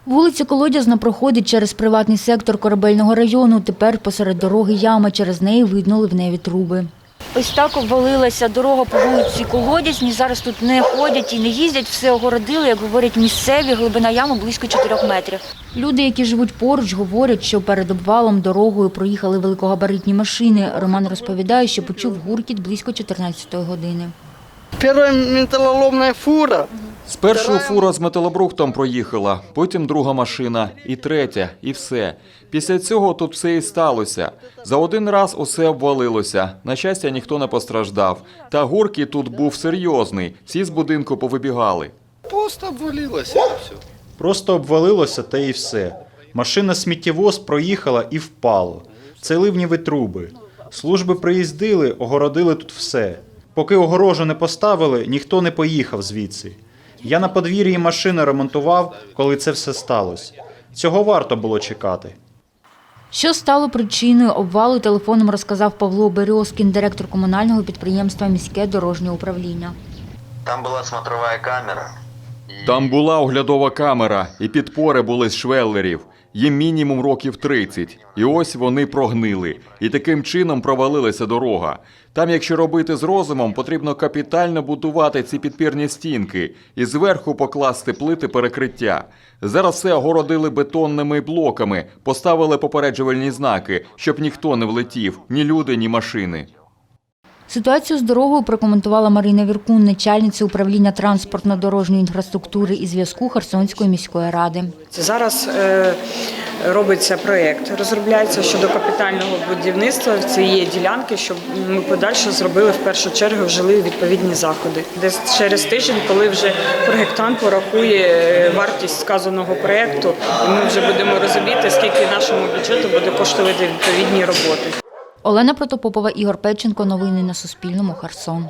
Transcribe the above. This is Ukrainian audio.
Вулиця Колодязна проходить через приватний сектор Корабельного району. Тепер посеред дороги яма, через неї видно ливневі труби. Ось так обвалилася дорога по вулиці Колодязній. Зараз тут не ходять і не їздять, все огородили, як говорять місцеві, глибина ями близько 4 метрів. Люди, які живуть поруч, говорять, що перед обвалом дорогою проїхали великогабаритні машини. Роман розповідає, що почув гуркіт близько 14-ї години. Перша металоломна фура. Спершу фура з металобрухтом проїхала, потім друга машина, і третя, і все. Після цього тут все і сталося. За один раз усе обвалилося. На щастя, ніхто не постраждав. Та гуркіт тут був серйозний, всі з будинку повибігали. Просто обвалилося і все. Просто обвалилося та і все. Машина-сміттєвоз проїхала і впало. Це ливневі труби. Служби приїздили, огородили тут все. Поки огорожу не поставили, ніхто не поїхав звідси. Я на подвір'ї машини ремонтував, коли це все сталося. Цього варто було чекати. Що стало причиною обвалу, телефоном розказав Павло Березкін, директор комунального підприємства «Міське дорожнє управління». Там була смотрова камера. Там була оглядова камера, і підпори були з швеллерів. Їм мінімум років 30. І ось вони прогнили. І таким чином провалилася дорога. Там, якщо робити з розумом, потрібно капітально будувати ці підпірні стінки і зверху покласти плити перекриття. Зараз все огородили бетонними блоками, поставили попереджувальні знаки, щоб ніхто не влетів, ні люди, ні машини. Ситуацію з дорогою прокоментувала Марина Віркун, начальниця управління транспортно-дорожньої інфраструктури і зв'язку Херсонської міської ради. Зараз робиться проєкт, розробляється щодо капітального будівництва цієї ділянки, щоб ми подальше зробили в першу чергу вжили відповідні заходи. Десь через тиждень, коли вже проєктант порахує вартість сказаного проєкту, ми вже будемо розуміти, скільки нашому бюджету буде коштувати відповідні роботи. Олена Протопопова, Ігор Печенко. Новини на Суспільному. Херсон.